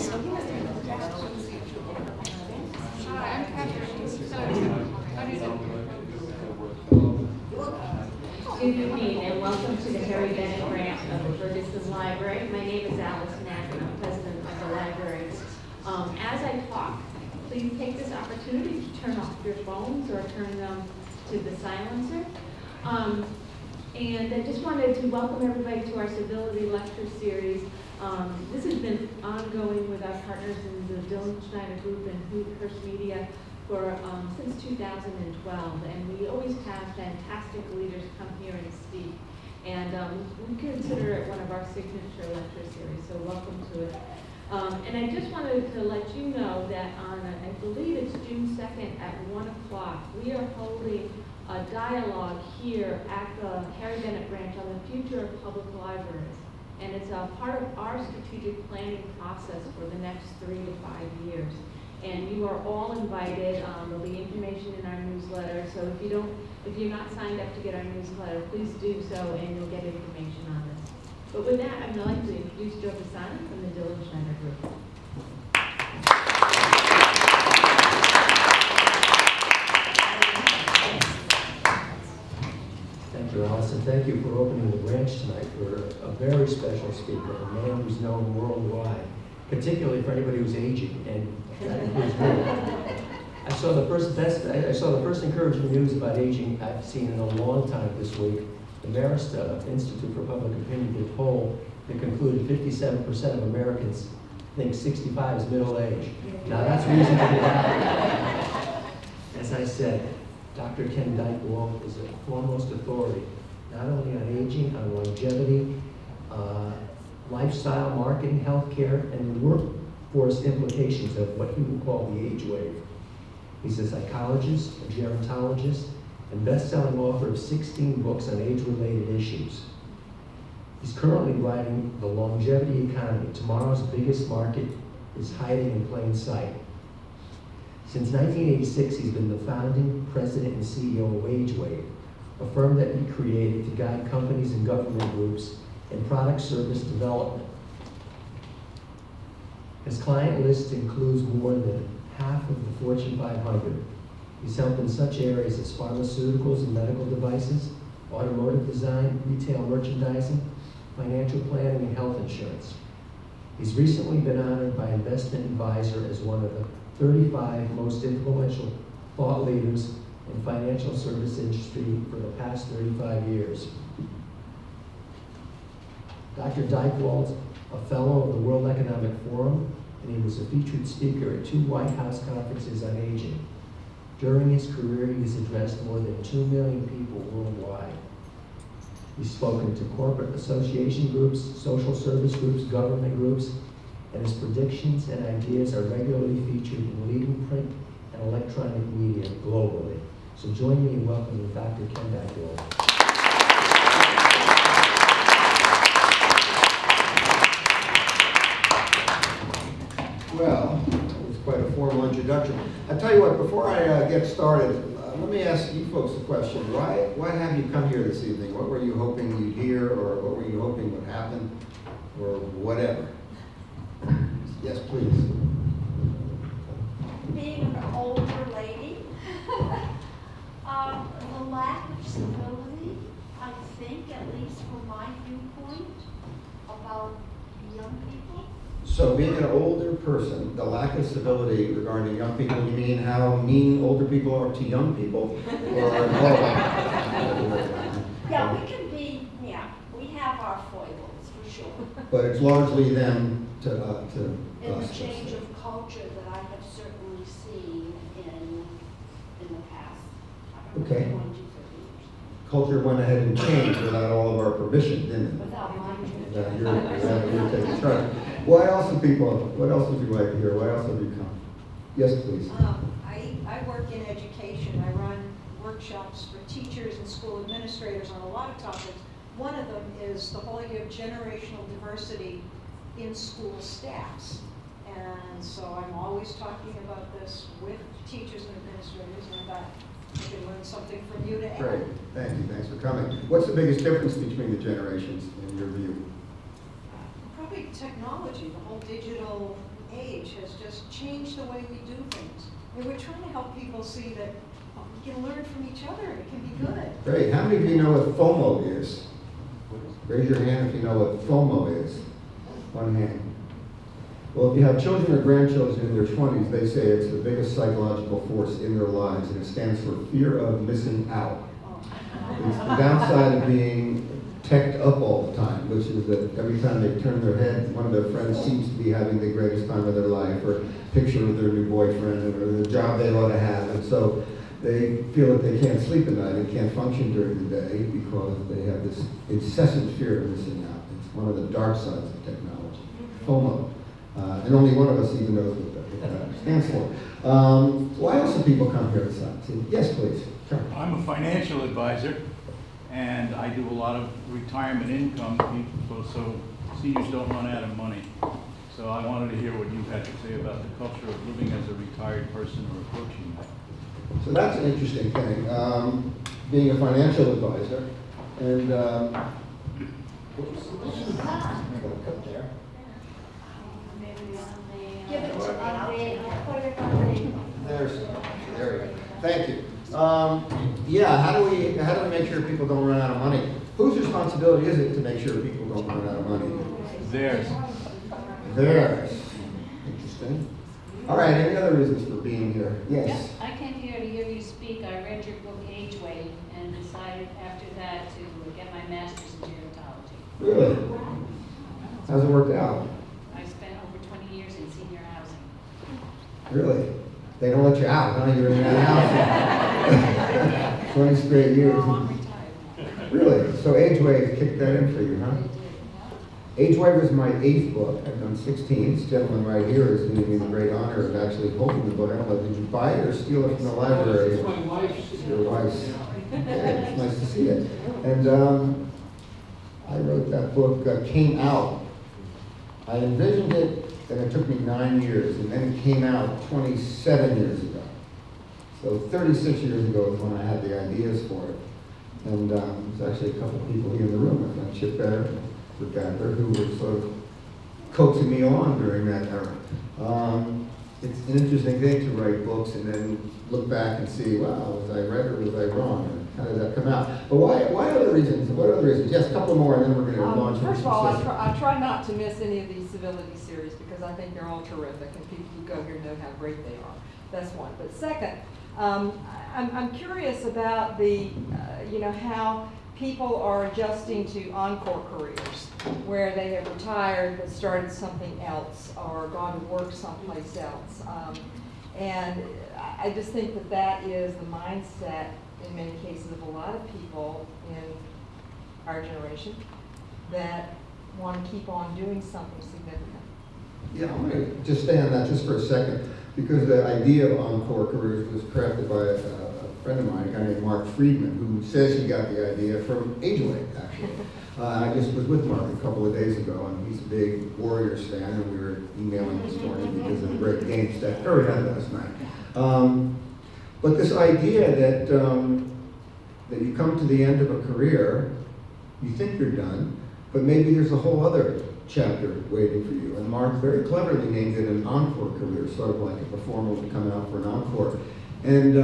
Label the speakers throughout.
Speaker 1: Good evening and welcome to the Harry Bennett branch of the Ferguson Library. My name is Alice Knapp and I'm president of the library. As I talk, please take this opportunity to turn off your phones or turn them to the silencer. And I just wanted to welcome everybody to our Civility lecture series. This has been ongoing with our partners in the Dylan Schneider Group and Hooters Media for since 2012, and we always have fantastic leaders come here and speak. And we consider it one of our signature lecture series, so welcome to it. And I just wanted to let you know that on, I believe it's June 2nd at 1 o'clock, we are holding a dialogue here at the Harry Bennett branch on the future of public libraries. And it's a part of our strategic planning process for the next 3 to 5 years. And you are all invited. There'll be information in our newsletter. So if you're not signed up to get our newsletter, please do so, and you'll get information on this. But with that, I'd like to introduce Joe Pisani from the Dylan Schneider Group.
Speaker 2: Thank you, Allison. Thank you for opening the branch tonight for a very special speaker, a man who's known worldwide, particularly for anybody who's aging, and that includes me. I saw the first encouraging news about aging I've seen in a long time this week. The Marist Institute for Public Opinion did a poll that concluded 57% of Americans think 65 is middle age. Now that's reason to be happy. As I said, Dr. Ken Dychtwald is a foremost authority, not only on aging, on longevity, lifestyle, marketing, healthcare, and the workforce implications of what he would call the age wave. He's a psychologist, a gerontologist, and best-selling author of 16 books on age-related issues. He's currently writing The Longevity Economy, Tomorrow's Biggest Market is Hiding in Plain Sight. Since 1986, he's been the founding president and CEO of WageWave, a firm that he created to guide companies and government groups in product service development. His client list includes more than half of the Fortune 500. He's helped in such areas as pharmaceuticals and medical devices, automotive design, retail merchandising, financial planning, and health insurance. He's recently been honored by Investment Advisor as one of the 35 most influential thought leaders in financial service industry for the past 35 years. Dr. Dychtwald, a fellow of the World Economic Forum, and he was a featured speaker at 2 White House conferences on aging. During his career, he's addressed more than 2 million people worldwide. He's spoken to corporate association groups, social service groups, government groups, and his predictions and ideas are regularly featured in leading print and electronic media globally. So join me in welcoming Dr. Ken Dychtwald.
Speaker 3: Well, that was quite a formal introduction. I tell you what, before I get started, let me ask you folks a question. Why have you come here this evening? What were you hoping you'd hear, or what were you hoping would happen, or whatever? Yes, please.
Speaker 4: Being an older lady, the lack of civility, I think, at least from my viewpoint, about young people.
Speaker 3: So being an older person, the lack of civility regarding young people, you mean how mean older people are to young people?
Speaker 4: Yeah, we can be, we have our foibles, for sure.
Speaker 3: But it's largely them to
Speaker 4: In
Speaker 3: us.
Speaker 4: the change of culture that I have certainly seen in the past, I don't know,
Speaker 3: Okay.
Speaker 4: 20, 30 years.
Speaker 3: Culture went ahead and changed without all of our permission, didn't it?
Speaker 4: Without my
Speaker 3: You're taking charge. What else would you like to hear? Why else have you come? Yes, please.
Speaker 5: I work in education. I run workshops for teachers and school administrators on a lot of topics. One of them is the whole idea of generational diversity in school staffs. And so I'm always talking about this with teachers and administrators, and I thought I could learn something from you to add.
Speaker 3: Great. Thank you. Thanks for coming. What's the biggest difference between the generations in your view?
Speaker 5: Probably technology, the whole digital age has just changed the way we do things. And we're trying to help people see that we can learn from each other, and it can be good.
Speaker 3: Great. How many of you know what FOMO is? Raise your hand if you know what FOMO is. One hand. Well, if you have children or grandchildren in their 20s, they say it's the biggest psychological force in their lives, and it stands for fear of missing out. It's the downside of being teched up all the time, which is that every time they turn their head, one of their friends seems to be having the greatest time of their life, or a picture of their new boyfriend, or the job they ought to have, and so they feel that they can't sleep at night and can't function during the day because they have this incessant fear of missing out. It's one of the dark sides of technology, FOMO. And only one of us even knows what that stands for. Why else do people come here to science? Yes, please. Sure.
Speaker 6: I'm a financial advisor, and I do a lot of retirement income people, so seniors don't run out of money. So I wanted to hear what you had to say about the culture of living as a retired person or approaching that.
Speaker 3: So that's an interesting thing, being a financial advisor. And, oops, I'm gonna cut there.
Speaker 4: Give it to put it on the.
Speaker 3: There we go. Thank you. Yeah, how do we make sure people don't run out of money? Whose responsibility is it to make sure people don't run out of money?
Speaker 6: Theirs.
Speaker 3: Theirs. Interesting. All right, any other reasons for being here? Yes.
Speaker 7: I came here to hear you speak. I read your book, Age Weight, and decided after that to get my master's in gerontology.
Speaker 3: Really? How's it worked out?
Speaker 7: I spent over 20 years in senior housing.
Speaker 3: Really? They don't let you out, huh? You're in that house. 20 straight years.
Speaker 7: Well, I'm retired.
Speaker 3: Really? So Age Weight kicked that in for you, huh? Age Weight was my 8th book. I've done 16. This gentleman right here is doing me the great honor of actually holding the book. I don't know, did you buy it or steal it from the library?
Speaker 8: It's my wife's.
Speaker 3: Your wife's. Yeah, it's nice to see it. And I wrote that book, came out. I envisioned it, and it took me 9 years, and then it came out 27 years ago. So 36 years ago is when I had the ideas for it. And there's actually a couple of people here in the room, my friend Chip Bear, Rick Adler, who were sort of coaxing me on during that era. It's an interesting thing to write books and then look back and see, wow, was I right or was I wrong? Or how did that come out? But why other reasons? What other reasons? Yes, a couple more, and then we're going to launch into
Speaker 9: First of all,
Speaker 3: specific.
Speaker 9: I try not to miss any of these civility series because I think they're all terrific, and people who go here know how great they are. That's one. But second, I'm curious about the, how people are adjusting to encore careers, where they have retired but started something else or gone to work someplace else. And I just think that that is the mindset in many cases of a lot of people in our generation that want to keep on doing something significant.
Speaker 3: Yeah, I'm going to just stay on that just for a second, because the idea of encore careers was crafted by a friend of mine, a guy named Mark Friedman, who says he got the idea from Age Weight, actually. I just was with Mark a couple of days ago, and he's a big Warriors fan, and we were emailing this morning because of the great game Steph Curry had last night. But this idea that that you come to the end of a career, you think you're done, but maybe there's a whole other chapter waiting for you. And Mark very cleverly named it an encore career, sort of like a performer would come out for an encore. And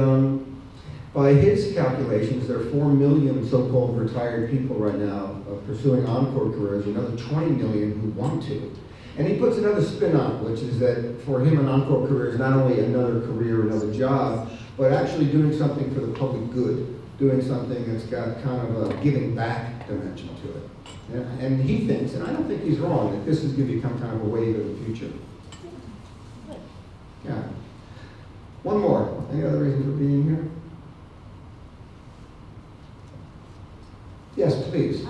Speaker 3: by his calculations, there are 4 million so-called retired people right now pursuing encore careers, another 20 million who want to. And he puts another spin on it, which is that for him an encore career is not only another career, another job, but actually doing something for the public good, doing something that's got kind of a giving back dimension to it. And he thinks, and I don't think he's wrong, that this is going to become kind of a wave of the future. Yeah. One more. Any other reason for being here? Yes, please.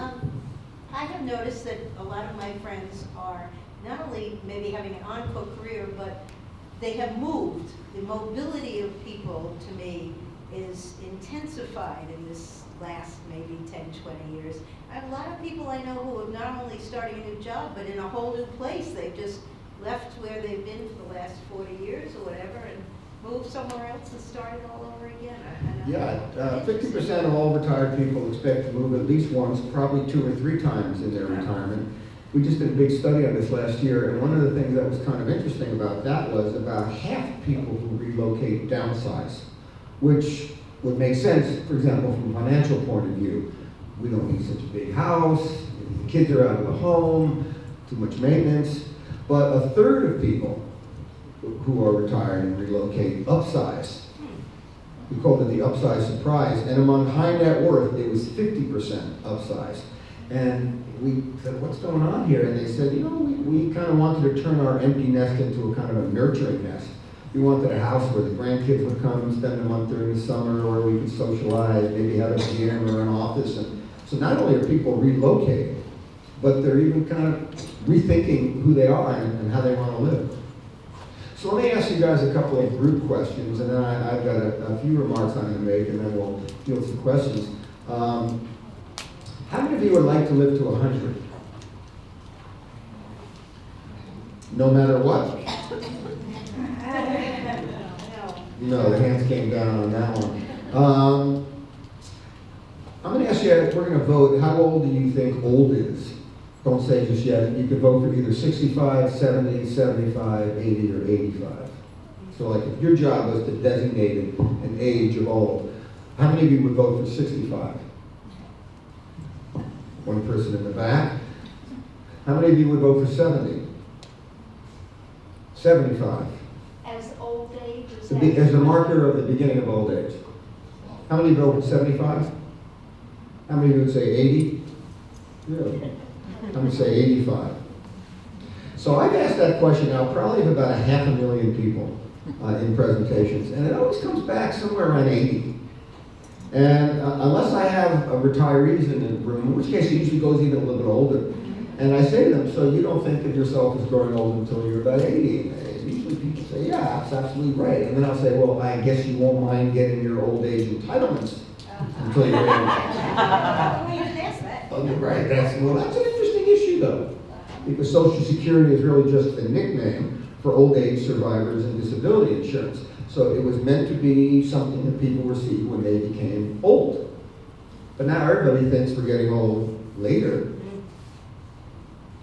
Speaker 4: I have noticed that a lot of my friends are not only maybe having an encore career, but they have moved. The mobility of people, to me, is intensified in this last maybe 10, 20 years. I have a lot of people I know who are not only starting a new job, but in a whole new place. They've just left where they've been for the last 40 years or whatever and moved somewhere else and started all over again.
Speaker 3: Yeah, 50% of all retired people expect to move at least once, probably 2 or 3 times in their retirement, We just did a big study on this last year, and one of the things that was kind of interesting about that was about half of people who relocate downsize, which would make sense, for example, from a financial point of view. We don't need such a big house, the kids are out of the home, too much maintenance. But a third of people who are retired and relocate upsize. We called it the upsize surprise. And among high net worth, it was 50% upsize. And we said, what's going on here? And they said, you know, we kind of wanted to turn our empty nest into a kind of a nurturing nest. We wanted a house where the grandkids would come and spend a month during the summer, or we could socialize, maybe have a gym or an office. And so not only are people relocating, but they're even kind of rethinking who they are and how they want to live. So let me ask you guys a couple of group questions, and then I've got a few remarks I'm going to make, and then we'll field some questions. How many of you would like to live to 100? No matter what? No, the hands came down on that one. I'm going to ask you, we're going to vote, how old do you think old is? Don't say just yet. You could vote for either 65, 70, 75, 80, or 85. So like if your job was to designate an age of old, how many of you would vote for 65? One person in the back. How many of you would vote for 70? 75.
Speaker 4: As old age? Is
Speaker 3: As the marker of the beginning of old age. How many vote for 75? How many of you would say 80? Really? I'm going to say 85. So I've asked that question now probably of about 500,000 people in presentations, and it always comes back somewhere around 80. And unless I have retirees in the room, in which case it usually goes even a little bit older, and I say to them, so you don't think of yourself as growing old until you're about 80? And usually people say, yeah, that's absolutely right. And then I'll say, well, I guess you won't mind getting your old age entitlements until you're 80. Oh, right, that's an interesting issue though, because Social Security is really just a nickname for old age survivors and disability insurance. So it was meant to be something that people received when they became old. But now everybody thinks we're getting old later.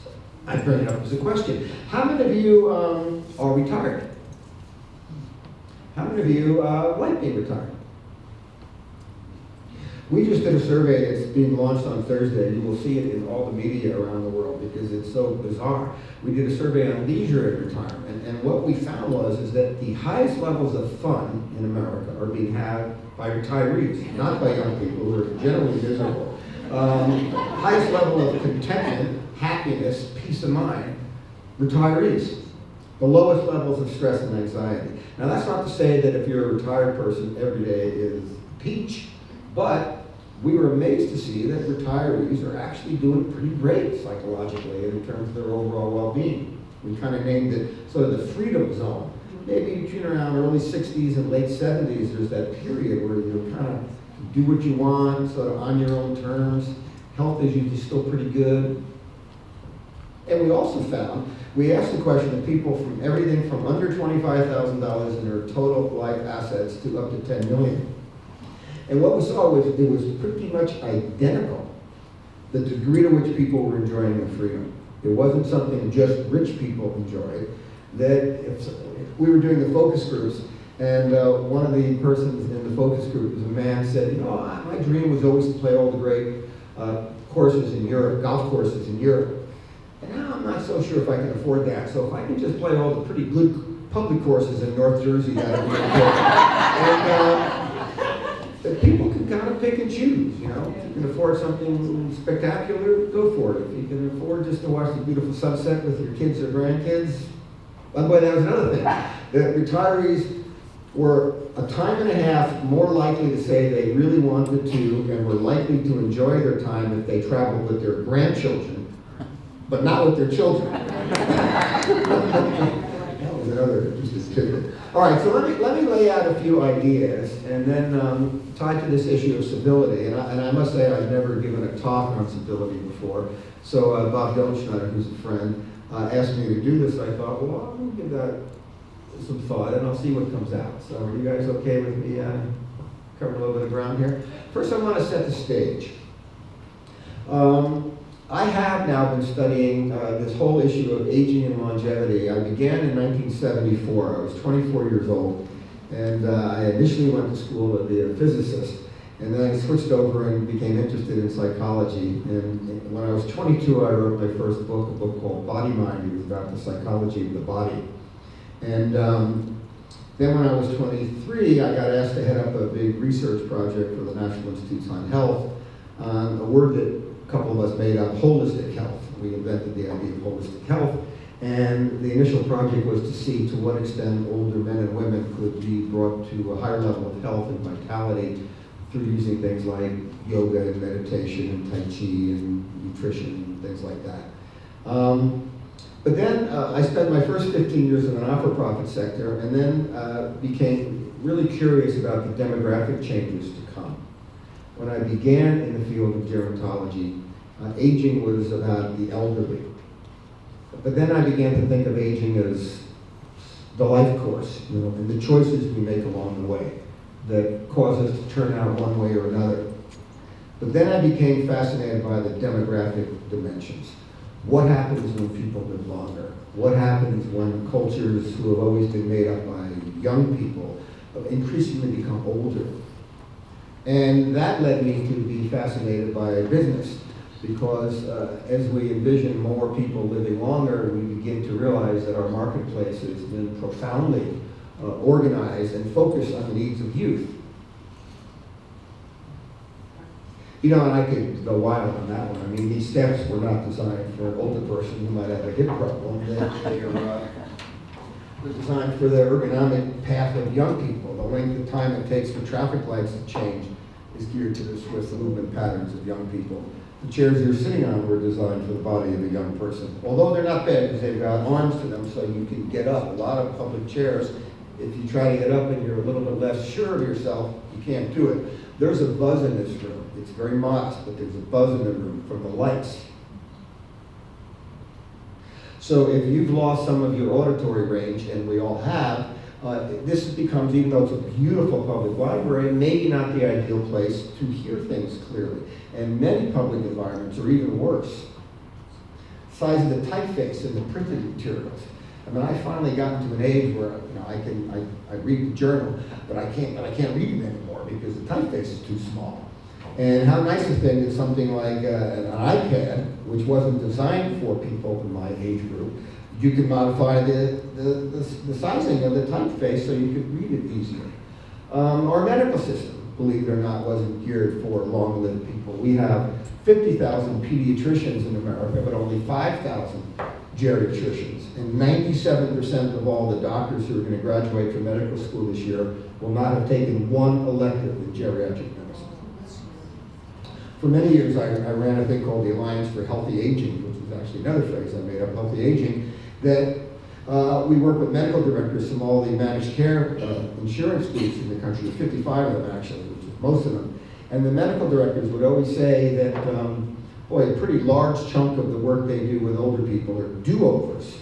Speaker 3: So I bring it up as a question. How many of you are retired? How many of you like being retired? We just did a survey that's being launched on Thursday. You will see it in all the media around the world because it's so bizarre. We did a survey on leisure and retirement, and what we found is that the highest levels of fun in America are being had by retirees, not by young people who are generally miserable. Highest level of contentment, happiness, peace of mind, retirees. The lowest levels of stress and anxiety. Now that's not to say that if you're a retired person, every day is peach. But we were amazed to see that retirees are actually doing pretty great psychologically in terms of their overall well-being. We kind of named it sort of the freedom zone. Maybe between around early 60s and late 70s, there's that period where you kind of do what you want, sort of on your own terms. Health is usually still pretty good. And we also found, we asked the question of people from everything from under $25,000 in their total life assets to up to $10 million. And what we saw was it was pretty much identical, the degree to which people were enjoying their freedom. It wasn't something just rich people enjoyed. That if we were doing the focus groups, and one of the persons in the focus group was a man said, you know, my dream was always to play all the great courses in Europe, golf courses in Europe. And now I'm not so sure if I can afford that. So if I can just play all the pretty good public courses in North Jersey, that would be good. And people can kind of pick and choose, you know. If you can afford something spectacular, go for it. If you can afford just to watch the beautiful sunset with your kids or grandkids, by the way, that was another thing. The retirees were a time and a half more likely to say they really wanted to and were likely to enjoy their time if they traveled with their grandchildren, but not with their children. That was another interesting tidbit. All right, so let me lay out a few ideas, and then tied to this issue of civility. And I must say I've never given a talk on civility before. So Bob Dychtwald, who's a friend, asked me to do this. I thought, well, I'm going to give that some thought, and I'll see what comes out. So are you guys okay with me covering a little bit of ground here? First, I want to set the stage. I have now been studying this whole issue of aging and longevity. I began in 1974. I was 24 years old, and I initially went to school to be a physicist, and then I switched over and became interested in psychology. And when I was 22, I wrote my first book, a book called Body Mind. It was about the psychology of the body. And then when I was 23, I got asked to head up a big research project for the National Institutes on Health, on a word that a couple of us made up, holistic health. We invented the idea of holistic health. And the initial project was to see to what extent older men and women could be brought to a higher level of health and vitality through using things like yoga and meditation and Tai Chi and nutrition and things like that. But then I spent my first 15 years in the not-for-profit sector, and then became really curious about the demographic changes to come. When I began in the field of gerontology, aging was about the elderly. But then I began to think of aging as the life course, and the choices we make along the way that cause us to turn out one way or another. But then I became fascinated by the demographic dimensions. What happens when people live longer? What happens when cultures who have always been made up by young people increasingly become older? And that led me to be fascinated by business, because as we envision more people living longer, we begin to realize that our marketplace has been profoundly organized and focused on the needs of youth. And I could go wild on that one. I mean, these steps were not designed for an older person who might have a hip problem. They're designed for the ergonomic path of young people. The length of time it takes for traffic lights to change is geared to the swift movement patterns of young people. The chairs you're sitting on were designed for the body of a young person. Although they're not bad because they've got arms to them so you can get up. A lot of public chairs, if you try to get up and you're a little bit less sure of yourself, you can't do it. There's a buzz in this room. It's very modest, but there's a buzz in the room from the lights. So if you've lost some of your auditory range, and we all have, this becomes, even though it's a beautiful public library, maybe not the ideal place to hear things clearly. And many public environments are even worse. Size of the typeface in the printed materials. I mean, I finally gotten to an age where I read the journal, but I can't read it anymore because the typeface is too small. And how nice a thing is something like an iPad, which wasn't designed for people in my age group. You could modify the sizing of the typeface so you could read it easier. Our medical system, believe it or not, wasn't geared for long-lived people. We have 50,000 pediatricians in America, but only 5,000 geriatricians. And 97% of all the doctors who are going to graduate from medical school this year will not have taken one elective in geriatric medicine. For many years, I ran a thing called the Alliance for Healthy Aging, which is actually another phrase I made up, healthy aging, that we work with medical directors from all the managed care insurance groups in the country, 55 of them actually, which is most of them. And the medical directors would always say that, boy, a pretty large chunk of the work they do with older people are do-overs.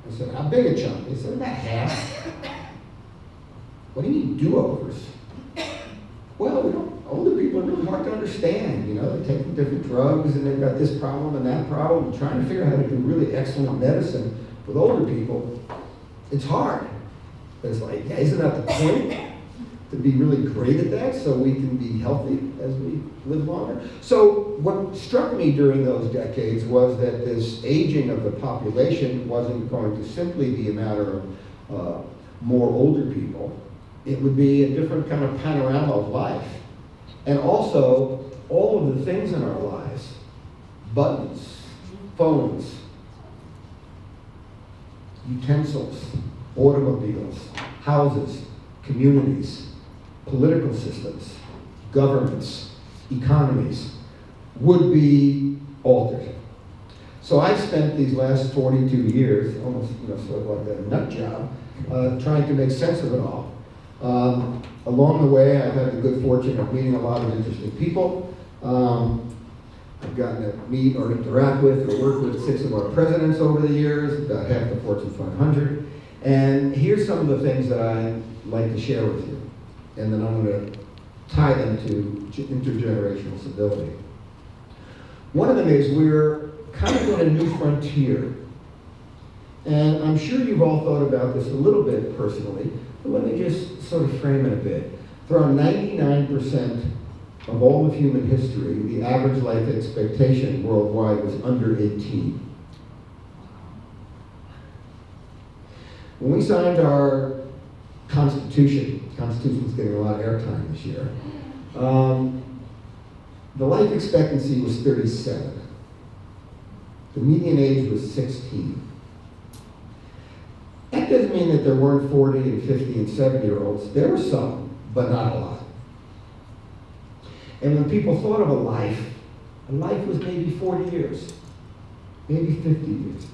Speaker 3: I said, how big a chunk? They said, about half. What do you mean do-overs? Well, older people are really hard to understand. They're taking different drugs and they've got this problem and that problem. And trying to figure out how to do really excellent medicine with older people, it's hard. But it's like, yeah, isn't that the point? To be really great at that so we can be healthy as we live longer. So what struck me during those decades was that this aging of the population wasn't going to simply be a matter of more older people. It would be a different kind of panorama of life. And also, all of the things in our lives, buttons, phones, utensils, automobiles, houses, communities, political systems, governments, economies, would be altered. So I spent these last 42 years, almost sort of like a nut job, trying to make sense of it all. Along the way, I've had the good fortune of meeting a lot of interesting people. I've gotten to meet or interact with or work with 6 of our presidents over the years, about half the Fortune 500. And here's some of the things that I'd like to share with you. And then I'm going to tie them to intergenerational civility. One of them is we're kind of in a new frontier. And I'm sure you've all thought about this a little bit personally, but let me just sort of frame it a bit. Throughout 99% of all of human history, the average life expectation worldwide was under 18. When we signed our Constitution's getting a lot of airtime this year, the life expectancy was 37. The median age was 16. That doesn't mean that there weren't 40 and 50 and 70-year-olds. There were some, but not a lot. And when people thought of a life was maybe 40 years, maybe 50 years.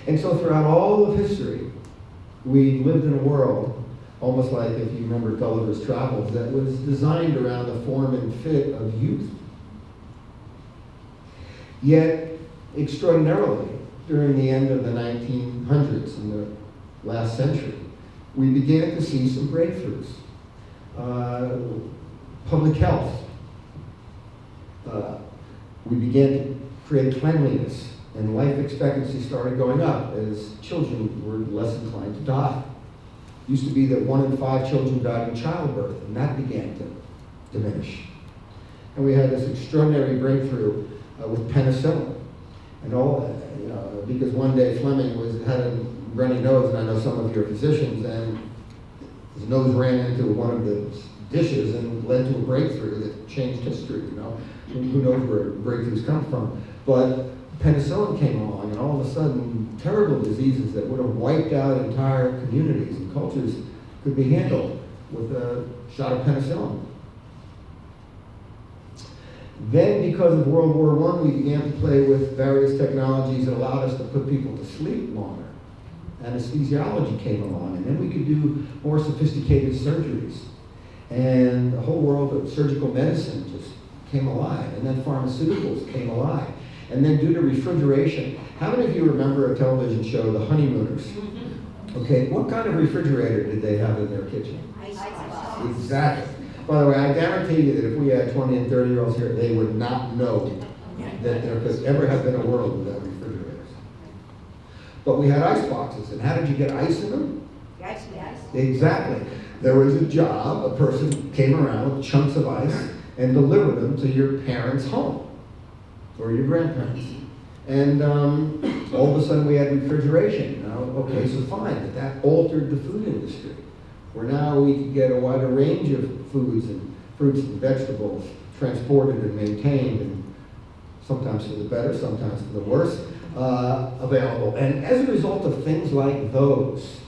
Speaker 3: And so throughout all of history, we've lived in a world, almost like if you remember Gulliver's Travels, that was designed around the form and fit of youth. Yet, extraordinarily, during the end of the 1900s, in the last century, we began to see some breakthroughs. Public health. We began to create cleanliness, and life expectancy started going up as children were less inclined to die. It used to be that 1 in 5 children died in childbirth, and that began to diminish. And we had this extraordinary breakthrough with penicillin. And all, because one day Fleming had a runny nose, and I know some of you are physicians, and his nose ran into one of the dishes and led to a breakthrough that changed history, Who knows where breakthroughs come from. But penicillin came along, and all of a sudden, terrible diseases that would have wiped out entire communities and cultures could be handled with a shot of penicillin. Then, because of World War I, we began to play with various technologies that allowed us to put people to sleep longer. Anesthesiology came along, and then we could do more sophisticated surgeries. And the whole world of surgical medicine just came alive, and then pharmaceuticals came alive. And then due to refrigeration, how many of you remember a television show, The Honeymooners? Okay, what kind of refrigerator did they have in their kitchen?
Speaker 4: Icebox.
Speaker 3: Exactly. By the way, I guarantee you that if we had 20 and 30-year-olds here, they would not know that there could ever have been a world without refrigerators. But we had ice boxes, and how did you get ice in them?
Speaker 4: Yes.
Speaker 3: Exactly. There was a job, a person came around with chunks of ice and delivered them to your parents' home or your grandparents. And all of a sudden we had refrigeration. Now, okay, so fine, but that altered the food industry. Where now we can get a wider range of foods and fruits and vegetables transported and maintained, and sometimes for the better, sometimes for the worse, available. And as a result of things like those,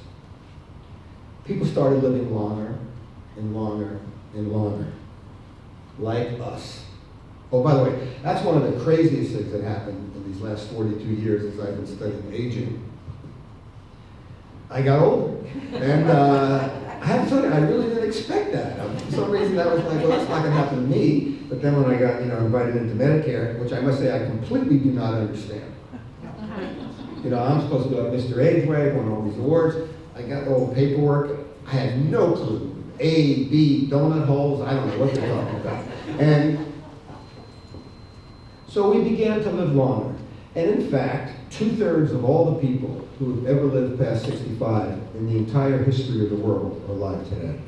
Speaker 3: people started living longer and longer and longer, like us. Oh, by the way, that's one of the craziest things that happened in these last 42 years as I've been studying aging. I got older, and I have to tell you, I really didn't expect that. For some reason, I was like, well, that's not going to happen to me. But then when I got, invited into Medicare, which I must say I completely do not understand. I'm supposed to go to Mr. Ageway, won all these awards. I got all the paperwork. I had no clue. A, B, donut holes. I don't know what they're talking about. And so we began to live longer. And in fact, 2/3 of all the people who have ever lived past 65 in the entire history of the world are alive today.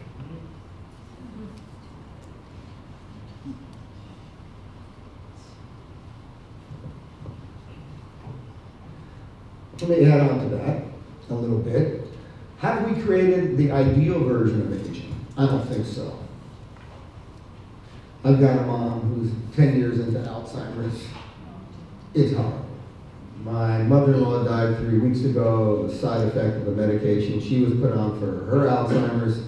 Speaker 3: Let me add on to that a little bit. Have we created the ideal version of aging? I don't think so. I've got a mom who's 10 years into Alzheimer's. It's horrible. My mother-in-law died 3 weeks ago, a side effect of a medication she was put on for her Alzheimer's,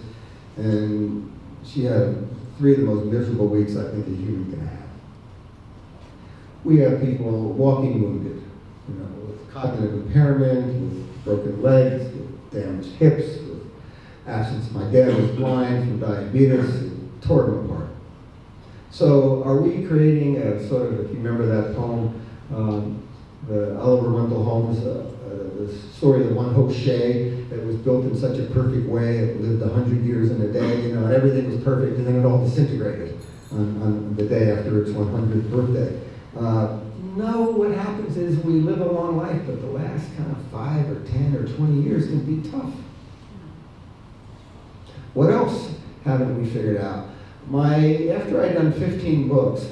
Speaker 3: and she had 3 of the most miserable weeks I think a human can have. We have people walking wounded, with cognitive impairment, with broken legs, with damaged hips, with absence. My dad was blind from diabetes, it tore him apart. So are we creating a sort of, if you remember that poem, the Oliver Wendell Holmes, the story of the one hope Shea that was built in such a perfect way, it lived 100 years in a day, and everything was perfect, and then it all disintegrated. on the day after its 100th birthday. No, what happens is we live a long life, but the last kind of 5 or 10 or 20 years can be tough. What else haven't we figured out? After I'd done 15 books,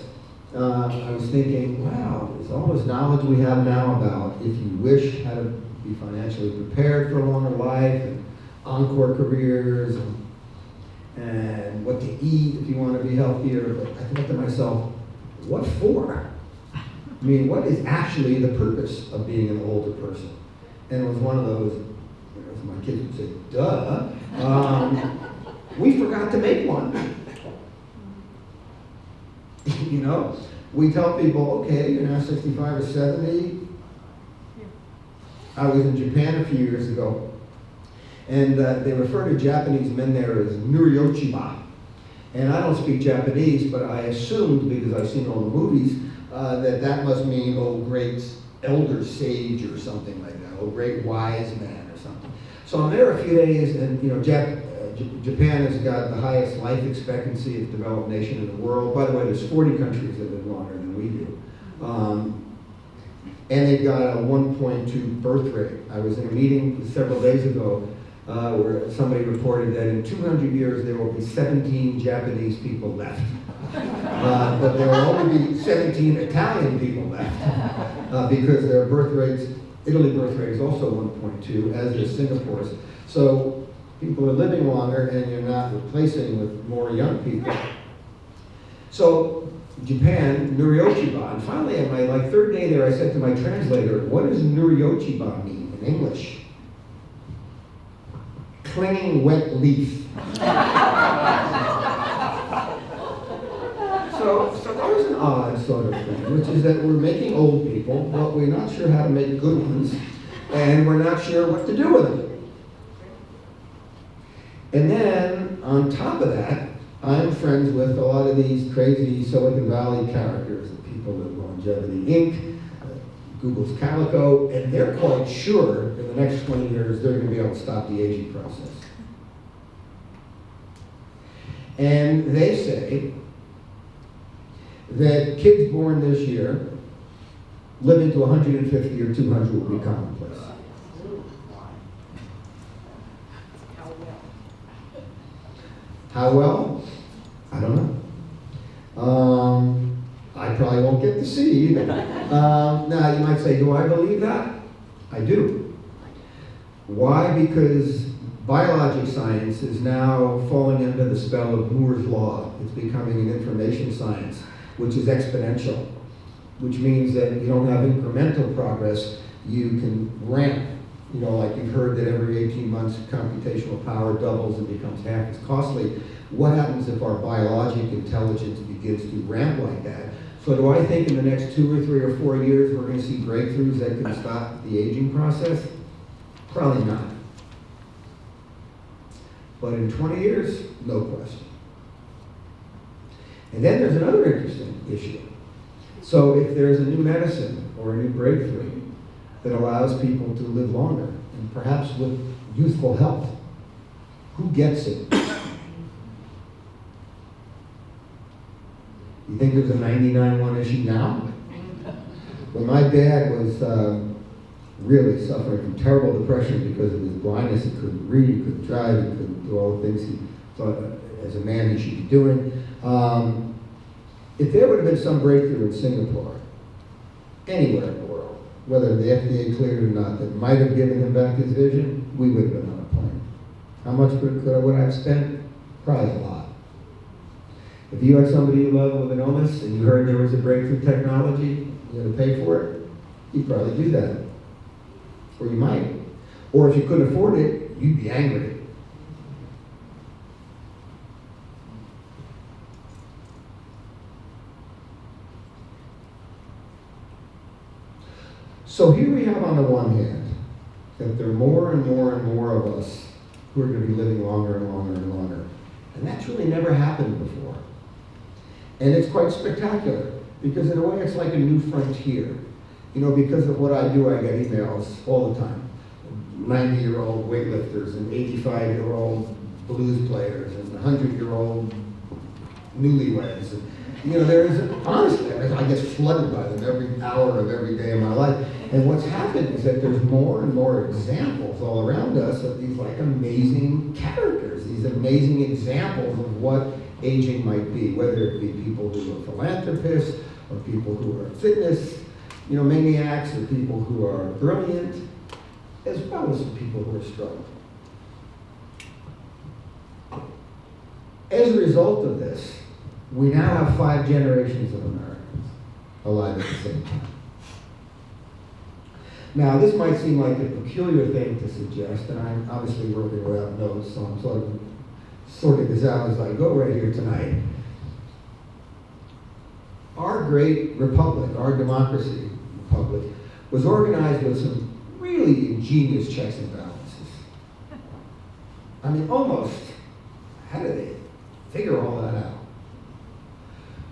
Speaker 3: I was thinking, wow, there's all this knowledge we have now about if you wish how to be financially prepared for a longer life, and encore careers, and what to eat if you want to be healthier. But I thought to myself, what for? I mean, what is actually the purpose of being an older person? And it was one of those, as my kids would say, duh. We forgot to make one. You know, we tell people, okay, you're now 65 or 70. I was in Japan a few years ago, and they refer to Japanese men there as Nuryochiba. And I don't speak Japanese, but I assumed, because I've seen all the movies, that must mean, oh, great elder sage or something like that, oh, great wise man or something. So I'm there a few days, and you know, Japan has got the highest life expectancy of developed nation in the world. By the way, there's 40 countries that live longer than we do. And they've got a 1.2 birth rate. I was in a meeting several days ago where somebody reported that in 200 years there will be 17 Japanese people left. But there will only be 17 Italian people left because their birth rates, Italy birth rate is also 1.2, as is Singapore's. So people are living longer and you're not replacing with more young people. So Japan, Nuryochiba, and finally on my third day there I said to my translator, what does Nuryochiba mean in English? Clinging wet leaf. So that was an odd sort of thing, which is that we're making old people, but we're not sure how to make good ones, and we're not sure what to do with them. And then, on top of that, I'm friends with a lot of these crazy Silicon Valley characters, the people at Longevity Inc., Google's Calico, and they're quite sure in the next 20 years they're going to be able to stop the aging process. And they say that kids born this year living to 150 or 200 will be commonplace. How well? I don't know. I probably won't get to see either. Now, you might say, do I believe that? I do. Why? Because biologic science is now falling under the spell of Moore's Law. It's becoming an information science, which is exponential, which means that you don't have incremental progress, you can ramp. You know, like you've heard that every 18 months computational power doubles and becomes half as costly. What happens if our biologic intelligence begins to ramp like that? So do I think in the next 2 or 3 or 4 years we're going to see breakthroughs that can stop the aging process? Probably not. But in 20 years, no question. And then there's another interesting issue. So if there's a new medicine or a new breakthrough that allows people to live longer, and perhaps with youthful health, who gets it? You think there's a 99-1 issue now? When my dad was really suffering from terrible depression because of his blindness, he couldn't read, he couldn't drive, he couldn't do all the things he thought as a man he should be doing. If there would have been some breakthrough in Singapore, anywhere in the world, whether the FDA cleared it or not, that might have given him back his vision, we would have been on a plane. How much would I have spent? Probably a lot. If you had somebody you love with an illness and you heard there was a breakthrough technology, you had to pay for it, you'd probably do that. Or you might. Or if you couldn't afford it, you'd be angry. So here we have on the one hand that there are more and more and more of us who are going to be living longer and longer and longer. And that's really never happened before. And it's quite spectacular because in a way it's like a new frontier. You know, because of what I do, I get emails all the time. 90-year-old weightlifters and 85-year-old blues players and 100-year-old newlyweds. And, there's, honestly, I get flooded by them every hour of every day of my life. And what's happened is that there's more and more examples all around us of these like amazing characters, these amazing examples of what aging might be, whether it be people who are philanthropists or people who are fitness, maniacs, or people who are brilliant, as well as people who are struggling. As a result of this, we now have 5 generations of Americans alive at the same time. Now, this might seem like a peculiar thing to suggest, and I'm obviously working without notes, so I'm sort of sorting this out as I go right here tonight. Our great republic, our democracy republic, was organized with some really ingenious checks and balances. I mean, almost, how did they figure all that out?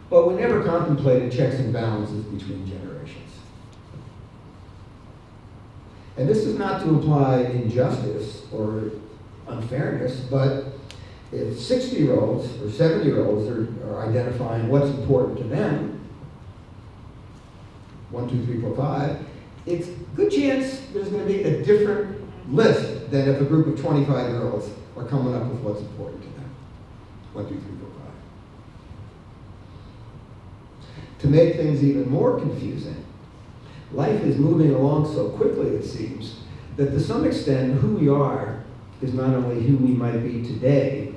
Speaker 3: But we never contemplated checks and balances between generations. And this is not to imply injustice or unfairness, but if 60-year-olds or 70-year-olds are identifying what's important to them, 1, 2, 3, 4, 5, it's a good chance there's going to be a different list than if a group of 25-year-olds are coming up with what's important to them. 1, 2, 3, 4, 5. To make things even more confusing, life is moving along so quickly, it seems, that to some extent who we are is not only who we might be today,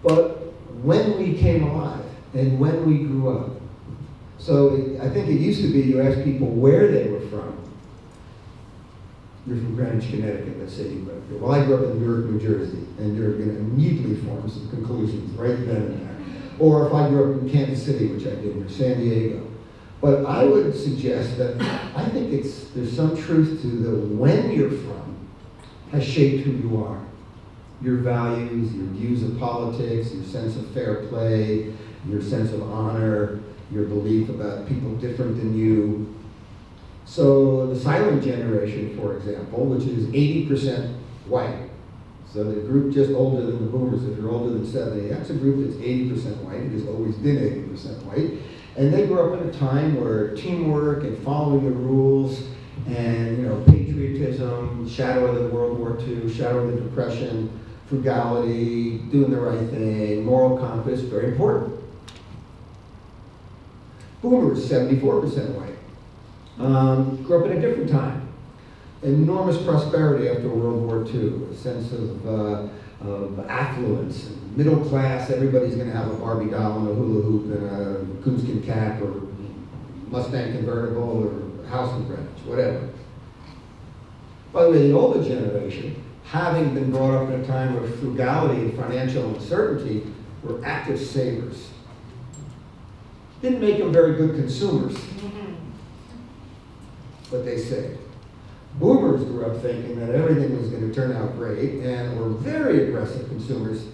Speaker 3: but when we came alive and when we grew up. So I think it used to be you ask people where they were from. You're from Greenwich, Connecticut, let's say you grew up here. Well, I grew up in Newark, New Jersey, and you're going to immediately form some conclusions right then and there. Or if I grew up in Kansas City, which I did, or San Diego. But I would suggest that I think there's some truth to the when you're from has shaped who you are. Your values, your views of politics, your sense of fair play, your sense of honor, your belief about people different than you. So the silent generation, for example, which is 80% white. So the group just older than the boomers, if you're older than 70, that's a group that's 80% white. It has always been 80% white. And they grew up in a time where teamwork and following the rules and patriotism, shadow of the World War II, shadow of the Depression, frugality, doing the right thing, moral compass, very important. Boomers, 74% white. Grew up in a different time. Enormous prosperity after World War II, a sense of affluence, middle class, everybody's going to have a Barbie doll and a hula hoop and a coonskin cap or Mustang convertible or house in Greenwich, whatever. By the way, the older generation, having been brought up in a time of frugality and financial uncertainty, were active savers. Didn't make them very good consumers, but they saved. Boomers grew up thinking that everything was going to turn out great and were very aggressive consumers,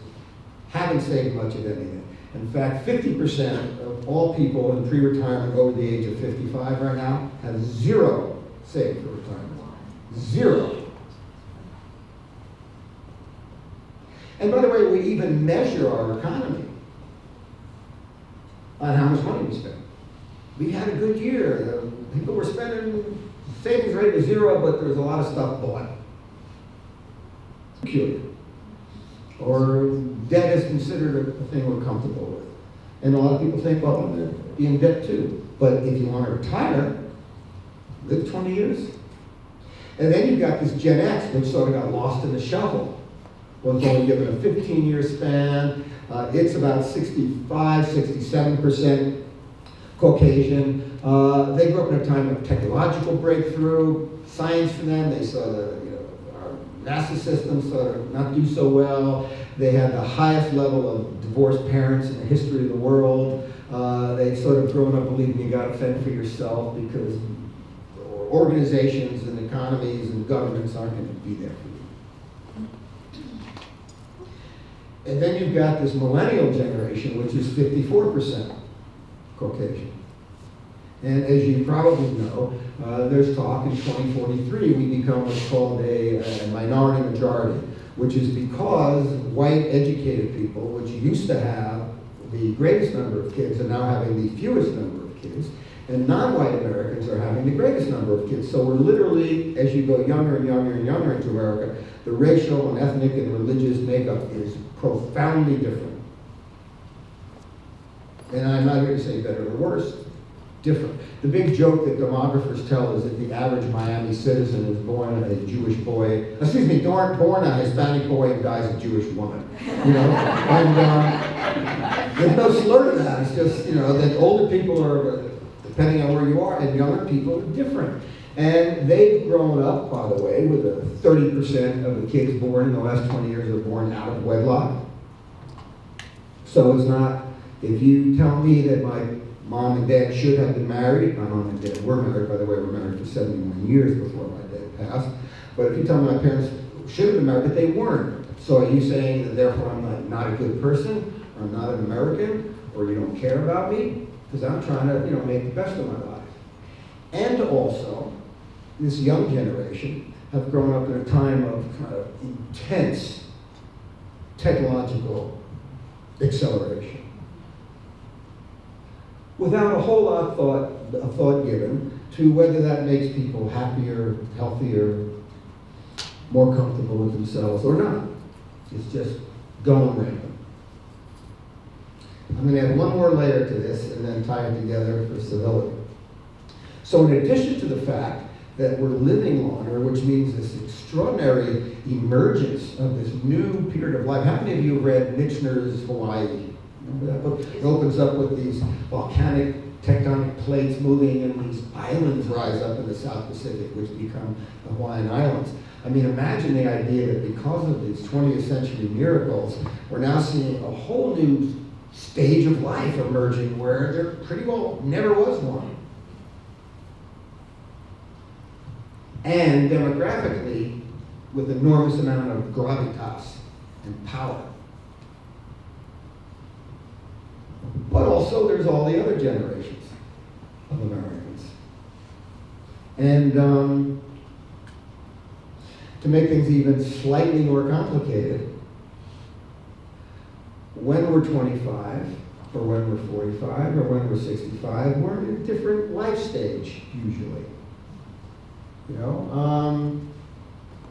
Speaker 3: haven't saved much of anything. In fact, 50% of all people in pre-retirement over the age of 55 right now have zero saved for retirement. Zero. And by the way, we even measure our economy on how much money we spend. We had a good year. People were spending, savings rate was zero, but there was a lot of stuff bought. It's peculiar. Or debt is considered a thing we're comfortable with. And a lot of people think, well, I'm going to be in debt too. But if you want to retire, live 20 years. And then you've got this Gen X, which sort of got lost in the shuffle. Well, it's only given a 15-year span. It's about 65, 67% Caucasian. They grew up in a time of technological breakthrough, science for them. They saw our NASA system sort of not do so well. They had the highest level of divorced parents in the history of the world. They've sort of grown up believing you got to fend for yourself because organizations and economies and governments aren't going to be there for you. And then you've got this millennial generation, which is 54% Caucasian. And as you probably know, there's talk in 2043 we become what's called a minority majority, which is because white educated people, which used to have the greatest number of kids are now having the fewest number of kids, and non-white Americans are having the greatest number of kids. So we're literally, as you go younger and younger and younger into America, the racial and ethnic and religious makeup is profoundly different. And I'm not here to say better or worse, different. The big joke that demographers tell is that the average Miami citizen is born a Jewish boy, born a Hispanic boy and dies a Jewish woman, you know? And there's no slur to that. It's just, you know, that older people are, depending on where you are, and younger people are different. And they've grown up, by the way, with 30% of the kids born in the last 20 years are born out of wedlock. So it's not, if you tell me that my mom and dad should have been married, my mom and dad were married, by the way, were married for 71 years before my dad passed. But if you tell me my parents should have been married, but they weren't. So are you saying that therefore I'm not a good person, or I'm not an American, or you don't care about me? Because I'm trying to, you know, make the best of my life. And also, this young generation have grown up in a time of kind of intense technological acceleration, without a whole lot of thought given to whether that makes people happier, healthier, more comfortable with themselves or not. It's just going random. I'm going to add one more layer to this and then tie it together for civility. So in addition to the fact that we're living longer, which means this extraordinary emergence of this new period of life. How many of you have read Nitzner's Hawaii? Remember that book? It opens up with these volcanic tectonic plates moving and these islands rise up in the South Pacific, which become the Hawaiian Islands. I mean, imagine the idea that because of these 20th century miracles, we're now seeing a whole new stage of life emerging where there pretty well never was one. And demographically, with enormous amount of gravitas and power. But also there's all the other generations of Americans. And to make things even slightly more complicated, when we're 25, or when we're 45, or when we're 65, we're in a different life stage, usually. You know,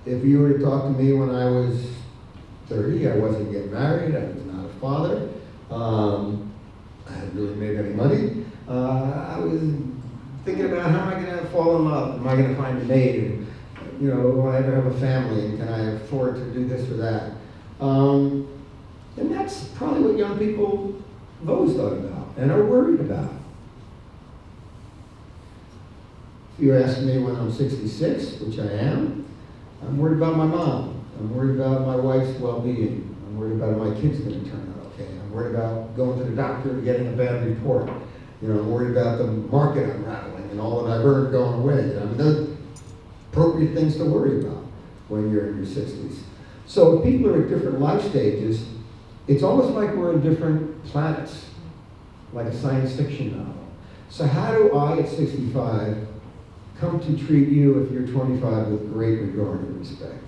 Speaker 3: if you were to talk to me when I was 30, I wasn't getting married, I was not a father, I hadn't really made any money. I was thinking about how am I going to fall in love? Am I going to find a mate? And, you know, will I ever have a family? And can I afford to do this or that? And that's probably what young people have always thought about and are worried about. If you ask me when I'm 66, which I am, I'm worried about my mom. I'm worried about my wife's well-being. I'm worried about my kids going to turn out okay. I'm worried about going to the doctor and getting a bad report. You know, I'm worried about the market unraveling and all that I've earned going away. I mean, those are appropriate things to worry about when you're in your 60s. So if people are at different life stages, it's almost like we're in different planets, like a science fiction novel. So how do I, at 65, come to treat you, if you're 25, with great regard and respect?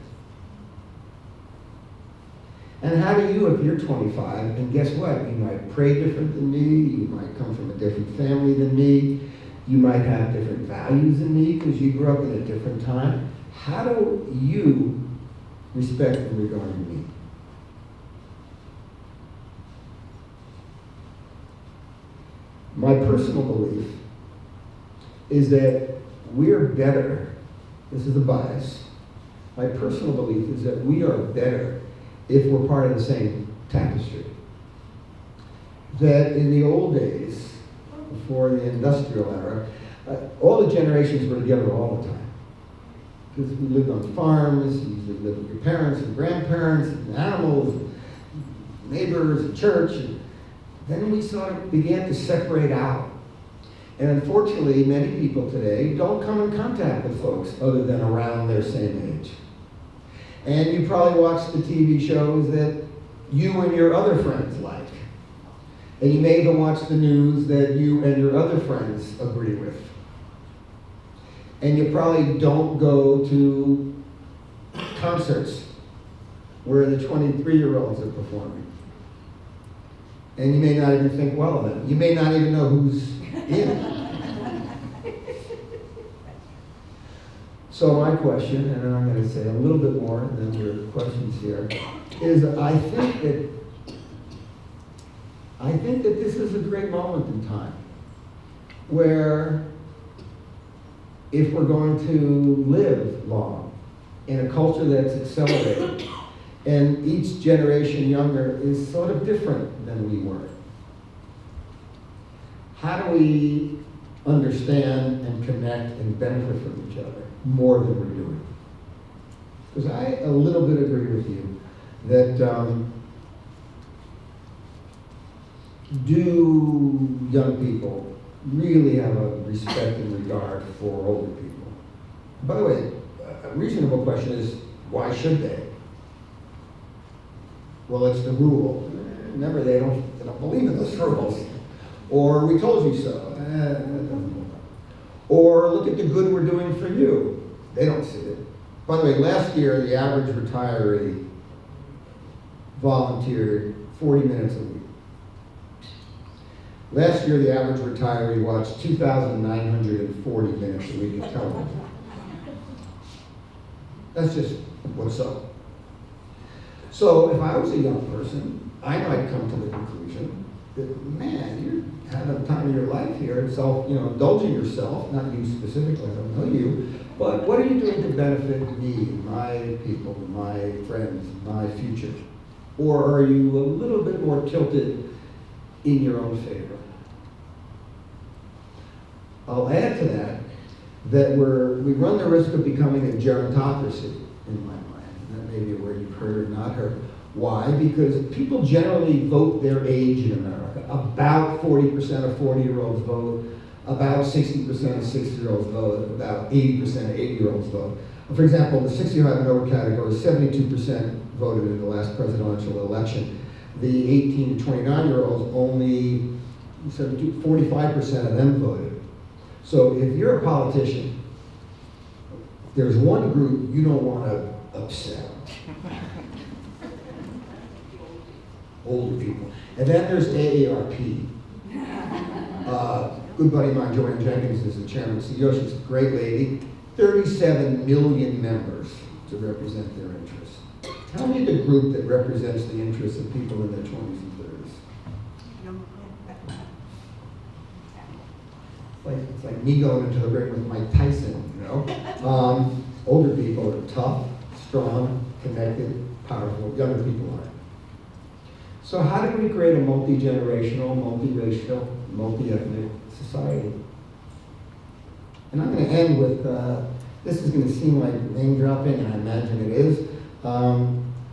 Speaker 3: And how do you, if you're 25, and guess what? You might pray different than me, you might come from a different family than me, you might have different values than me because you grew up in a different time. How do you respect and regard me? My personal belief is that we're better, this is a bias, my personal belief is that we are better if we're part of the same tapestry. That in the old days, before the industrial era, all the generations were together all the time. Because we lived on farms, you usually lived with your parents and grandparents and animals, and neighbors and church. And then we sort of began to separate out. And unfortunately, many people today don't come in contact with folks other than around their same age. And you probably watch the TV shows that you and your other friends like. And you may even watch the news that you and your other friends agree with. And you probably don't go to concerts where the 23-year-olds are performing. And you may not even think well of them. You may not even know who's in. So my question, and then I'm going to say a little bit more, and then your questions here, is I think that this is a great moment in time where if we're going to live long in a culture that's accelerating, and each generation younger is sort of different than we were, how do we understand and connect and benefit from each other more than we're doing? Because I a little bit agree with you that do young people really have a respect and regard for older people? By the way, a reasonable question is, why should they? Well, it's the rule. Remember, they don't believe in those rules. Or we told you so. Or look at the good we're doing for you. They don't see it. By the way, last year, the average retiree volunteered 40 minutes a week. Last year, the average retiree watched 2,940 minutes a week of television. That's just what's up. So if I was a young person, I might come to the conclusion that, man, you're having the time of your life here, indulging yourself, not you specifically, I don't know you, but what are you doing to benefit me, my people, my friends, my future? Or are you a little bit more tilted in your own favor? I'll add to that we run the risk of becoming a gerontocracy in my mind. That may be a word you've heard or not heard. Why? Because people generally vote their age in America. About 40% of 40-year-olds vote, about 60% of 60-year-olds vote, about 80% of 80-year-olds vote. For example, the 65 and over category, 72% voted in the last presidential election. The 18 to 29-year-olds, only 45% of them voted. So if you're a politician, there's one group you don't want to upset. Older people. And then there's AARP. Good buddy of mine, Joanne Jenkins, is the chairman and CEO. She's a great lady. 37 million members to represent their interests. Tell me the group that represents the interests of people in their 20s and 30s. It's like me going into the ring with Mike Tyson, Older people are tough, strong, connected, powerful. Younger people aren't. So how do we create a multi-generational, multi-racial, multi-ethnic society? And I'm going to end with, this is going to seem like name dropping, and I imagine it is,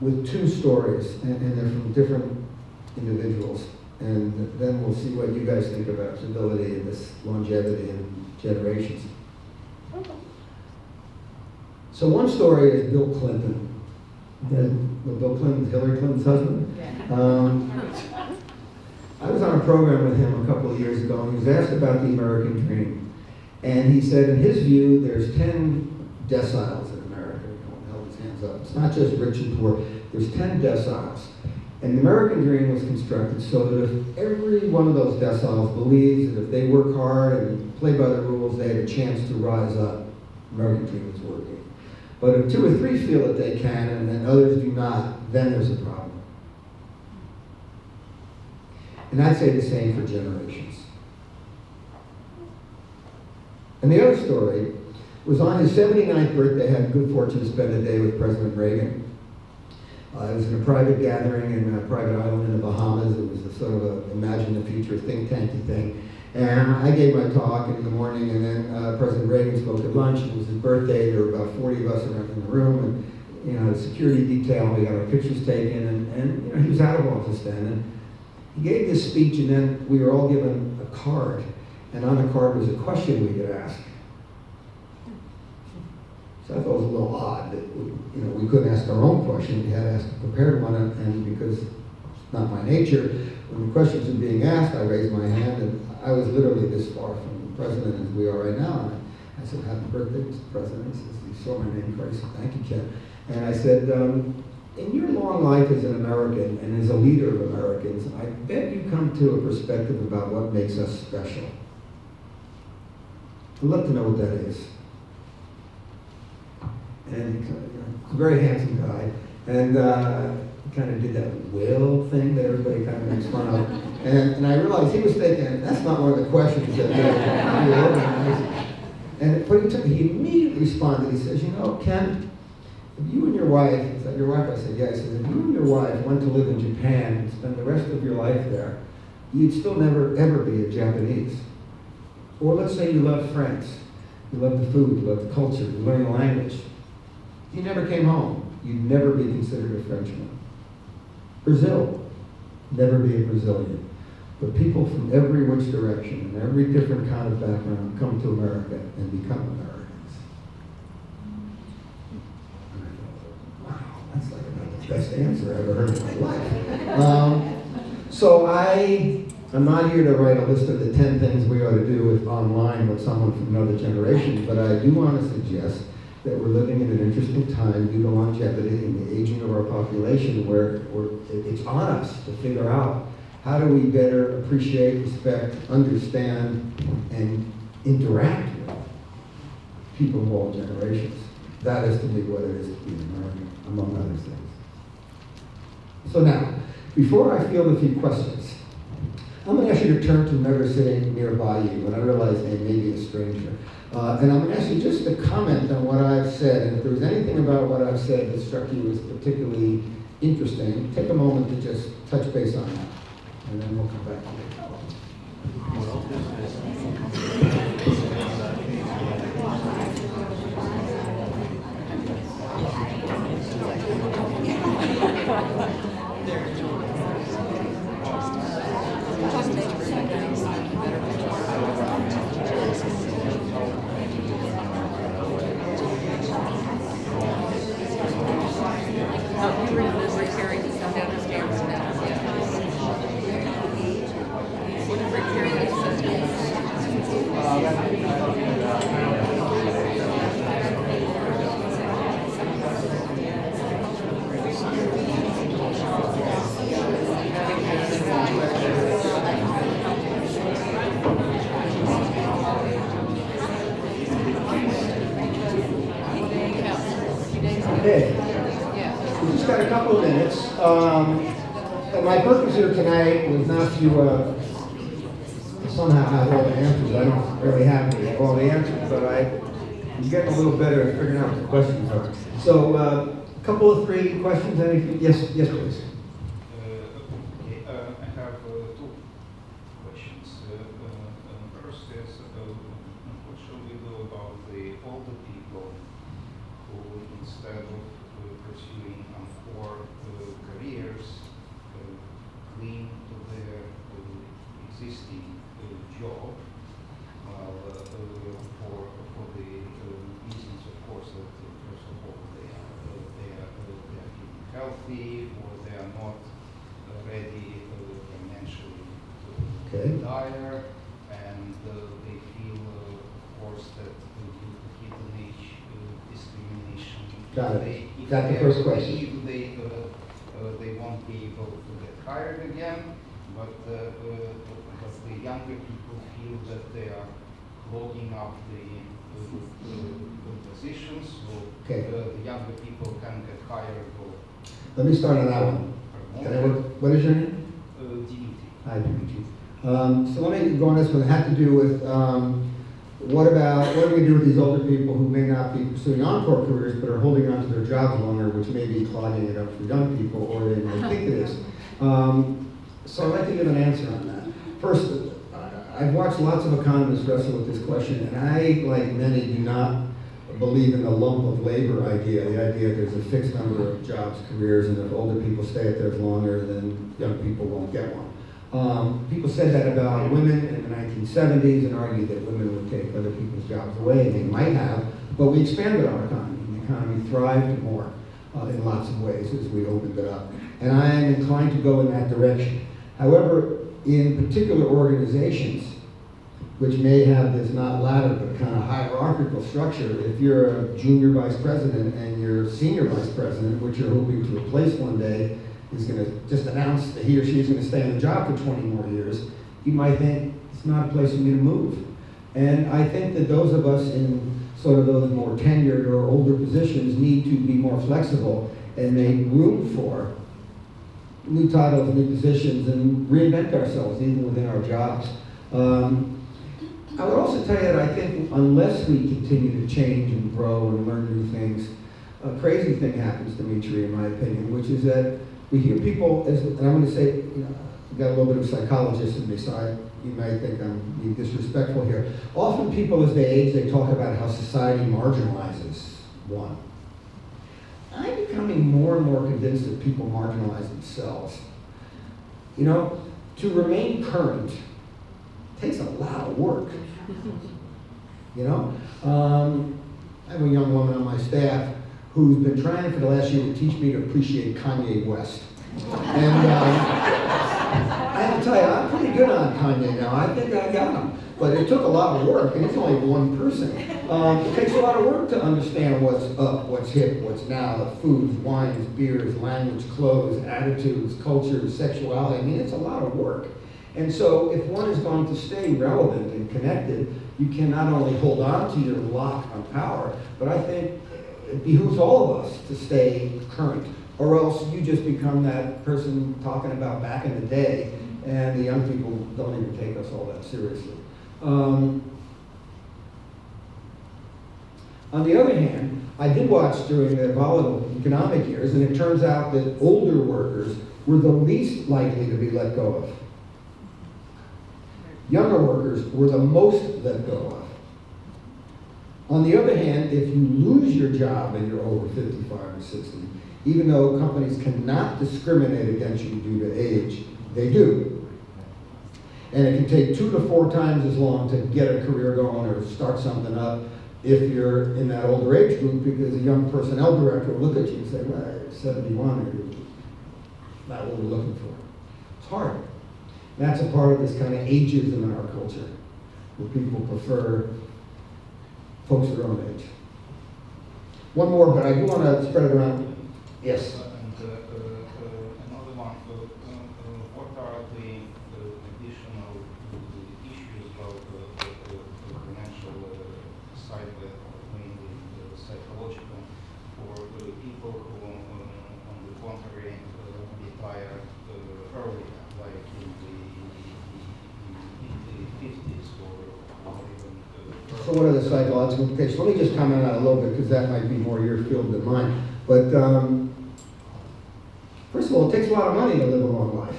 Speaker 3: with two stories, and they're from different individuals. And then we'll see what you guys think about civility and this longevity and generations. So one story is Bill Clinton. Bill Clinton, Hillary Clinton's husband. I was on a program with him a couple of years ago, and he was asked about the American dream. And he said, in his view, there's 10 deciles in America. He held his hands up. It's not just rich and poor. There's 10 deciles. And the American dream was constructed so that if every one of those deciles believes that if they work hard and play by the rules, they have a chance to rise up, the American dream is working. But if 2 or 3 feel that they can and then others do not, then there's a problem. And I'd say the same for generations. And the other story was on his 79th birthday. I had the good fortune to spend a day with President Reagan. It was in a private gathering in a private island in the Bahamas. It was a sort of a imagine the future think tanky thing. And I gave my talk in the morning, and then President Reagan spoke at lunch. It was his birthday. There were about 40 of us around in the room, and the security detail. We got our pictures taken, and he was out of office then. And he gave this speech, and then we were all given a card, and on the card was a question we could ask. So I thought it was a little odd that we couldn't ask our own question. We had to ask a prepared one, and because it's not my nature, when the questions were being asked, I raised my hand, and I was literally this far from the president as we are right now. And I said, "Happy birthday, Mr. President." He says, "You saw my name twice." "Thank you, Ken." And I said, In your long life as an American and as a leader of Americans, I bet you come to a perspective about what makes us special. I'd love to know what that is. And he's a very handsome guy, and kind of did that whale thing that everybody kind of makes fun of. And I realized he was thinking, that's not one of the questions that we organized. But he immediately responded. He says, you know, Ken, if you and your wife, is that your wife? I said, yes. He said, if you and your wife went to live in Japan and spend the rest of your life there, you'd still never, ever be a Japanese. Or let's say you love France. You love the food, you love the culture, you learn the language. If you never came home, you'd never be considered a Frenchman. Brazil, never be a Brazilian. But people from every which direction and every different kind of background come to America and become Americans. And I thought, wow, that's like about the best answer I've ever heard in my life. So I'm not here to write a list of the 10 things we ought to do with online with someone from another generation, but I do want to suggest that we're living in an interesting time due to longevity and the aging of our population where it's on us to figure out how do we better appreciate, respect, understand, and interact with people of all generations. That is to me what it is to be an American, among other things. So now, before I field a few questions, I'm going to ask you to turn to whoever's sitting nearby you, and I realize they may be a stranger. And I'm going to ask you just to comment on what I've said, and if there was anything about what I've said that struck you as particularly interesting, take a moment to just touch base on that, and then we'll come back to it. Okay, we just got a couple of minutes. And my purpose here tonight was not to somehow have all the answers. I don't really have all the answers, but I'm getting a little better at figuring out what the questions are. So, a couple of 3 questions. Anything? Yes, please.
Speaker 8: Okay, I have 2 questions. First is, what should we do about the older people who, instead of pursuing 4 careers, cling to their existing job, for the reasons, of course, that first of all they are keeping healthy, or they are not ready financially to retire, and they feel, of course, that due to hidden age discrimination,
Speaker 3: Got it. Got the first question.
Speaker 8: They won't be able to get hired again, but the younger people feel that they are clogging up the positions, so the younger people can get hired or.
Speaker 3: Let me start on that one. What is your name?
Speaker 8: Dimitri.
Speaker 3: Hi, Dimitri. So let me go on this one. It had to do with what do we do with these older people who may not be pursuing encore careers but are holding on to their jobs longer, which may be clogging it up for young people, or they may think it is. So I'd like to give an answer on that. First, I've watched lots of economists wrestle with this question, and I, like many, do not believe in the lump of labor idea, the idea that there's a fixed number of jobs, careers, and if older people stay at theirs longer, then young people won't get one. People said that about women in the 1970s and argued that women would take other people's jobs away, and they might have, but we expanded our economy. The economy thrived more in lots of ways as we opened it up. And I am inclined to go in that direction. However, in particular organizations, which may have this not ladder but kind of hierarchical structure. If you're a junior vice president and your senior vice president, which you're hoping to replace one day, is going to just announce that he or she is going to stay on the job for 20 more years, you might think it's not a place for me to move. And I think that those of us in sort of those more tenured or older positions need to be more flexible and make room for new titles, new positions, and reinvent ourselves even within our jobs. I would also tell you that I think unless we continue to change and grow and learn new things, a crazy thing happens, Dimitri, in my opinion, which is that we hear people, and I'm going to say, I've got a little bit of a psychologist in me, so you might think I'm being disrespectful here. Often people, as they age, they talk about how society marginalizes one. I'm becoming more and more convinced that people marginalize themselves. To remain current takes a lot of work. I have a young woman on my staff who's been trying for the last year to teach me to appreciate Kanye West. And I have to tell you, I'm pretty good on Kanye now. I think I got him. But it took a lot of work, and it's only one person. It takes a lot of work to understand what's up, what's hip, what's now, the foods, wines, beers, language, clothes, attitudes, cultures, sexuality. I mean, it's a lot of work. And so if one is going to stay relevant and connected, you can not only hold on to your lock on power, but I think it behooves all of us to stay current, or else you just become that person talking about back in the day, and the young people don't even take us all that seriously. On the other hand, I did watch during the volatile economic years, and it turns out that older workers were the least likely to be let go of. Younger workers were the most let go of. On the other hand, if you lose your job and you're over 55 or 60, even though companies cannot discriminate against you due to age, they do. And it can take 2 to 4 times as long to get a career going or start something up if you're in that older age group, because a young personnel director will look at you and say, well, you're 71, or you're not what we're looking for. It's hard. And that's a part of this kind of ageism in our culture, where people prefer folks their own age. One more, but I do want to spread it around. Yes?
Speaker 8: Another one, what are the additional issues about the financial side, mainly psychological, for the people who, on the contrary, retire early, like in the 50s or even
Speaker 3: So what are the psychological implications? Let me just comment on it a little bit, because that might be more your field than mine. But first of all, it takes a lot of money to live a long life.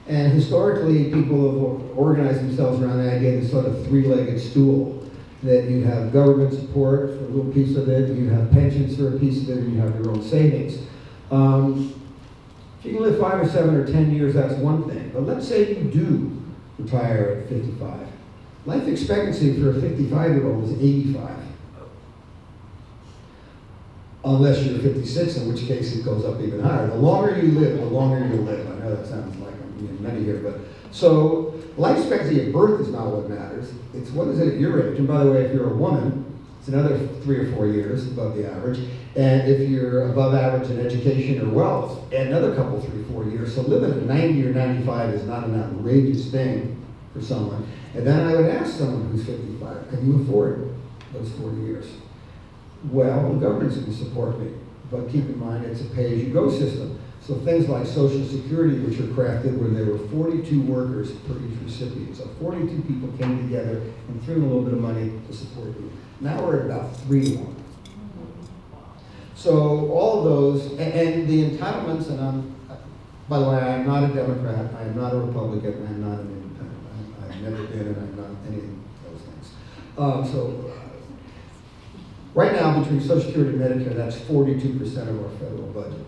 Speaker 3: And historically, people have organized themselves around the idea of this sort of three-legged stool, that you have government support for a little piece of it, you have pensions for a piece of it, and you have your own savings. If you can live 5 or 7 or 10 years, that's one thing. But let's say you do retire at 55. Life expectancy for a 55-year-old is 85. Unless you're 56, in which case it goes up even higher. The longer you live, the longer you live. I know that sounds like I'm being many here, but so life expectancy at birth is not what matters. It's what is it at your age. And by the way, if you're a woman, it's another 3 or 4 years above the average. And if you're above average in education or wealth, another couple, 3 or 4 years. So living at 90 or 95 is not an outrageous thing for someone. And then I would ask someone who's 55, can you afford those 40 years? Well, the government's going to support me, but keep in mind it's a pay-as-you-go system. So things like Social Security, which are crafted where there were 42 workers per each recipient. So 42 people came together and threw in a little bit of money to support you. Now we're at about 3 to 1. So all of those, and the entitlements, and by the way, I am not a Democrat, I am not a Republican, I am not an independent. I've never been, and I'm not any of those things. Right now, between Social Security and Medicare, that's 42% of our federal budget.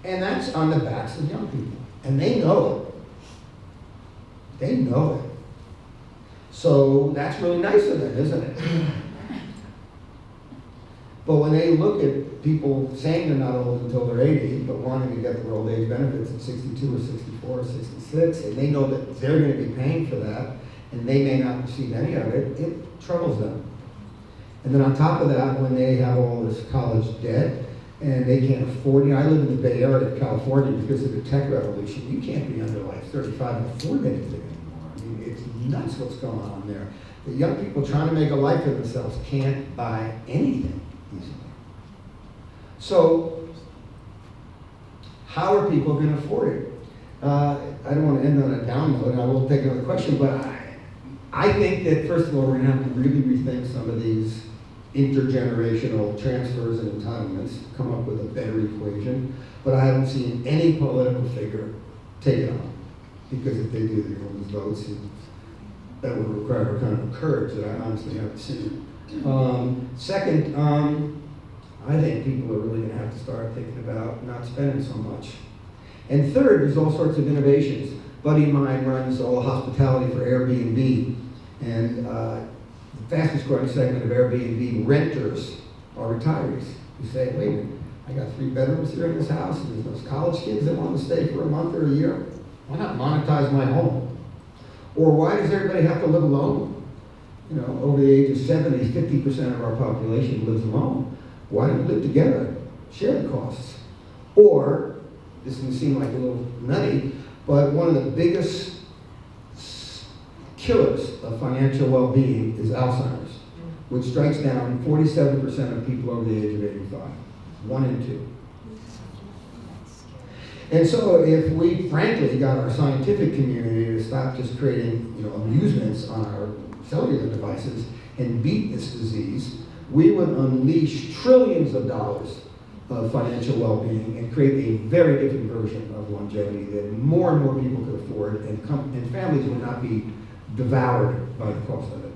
Speaker 3: And that's on the backs of young people. And they know it. They know it. So that's really nice of them, isn't it? But when they look at people saying they're not old until they're 80, but wanting to get their old age benefits at 62 or 64 or 66, and they know that they're going to be paying for that, and they may not receive any of it, it troubles them. And then on top of that, when they have all this college debt, and they can't afford it. I live in the Bay Area of California because of the tech revolution. You can't be under like 35 and afford anything anymore. I mean, it's nuts what's going on there. The young people trying to make a life for themselves can't buy anything easily. So, how are people going to afford it? I don't want to end on a down note, and I will take another question, but I think that, first of all, we're going to have to really rethink some of these intergenerational transfers and entitlements, come up with a better equation, but I haven't seen any political figure take it on, because if they do, they're going to lose votes, and that would require a kind of courage that I honestly haven't seen. Second, I think people are really going to have to start thinking about not spending so much. And third, there's all sorts of innovations. A buddy of mine runs all hospitality for Airbnb, and the fastest growing segment of Airbnb renters are retirees who say, wait a minute, I got 3 bedrooms here in this house, and there's those college kids that want to stay for a month or a year. Why not monetize my home? Or why does everybody have to live alone? You know, over the age of 70, 50% of our population lives alone. Why don't we live together? Share the costs. Or, this can seem like a little nutty, but one of the biggest killers of financial well-being is Alzheimer's, which strikes down 47% of people over the age of 85. 1 in 2. And so if we frankly got our scientific community to stop just creating, amusements on our cellular devices and beat this disease, we would unleash trillions of dollars of financial well-being and create a very different version of longevity that more and more people could afford, and families would not be devoured by the cost of it.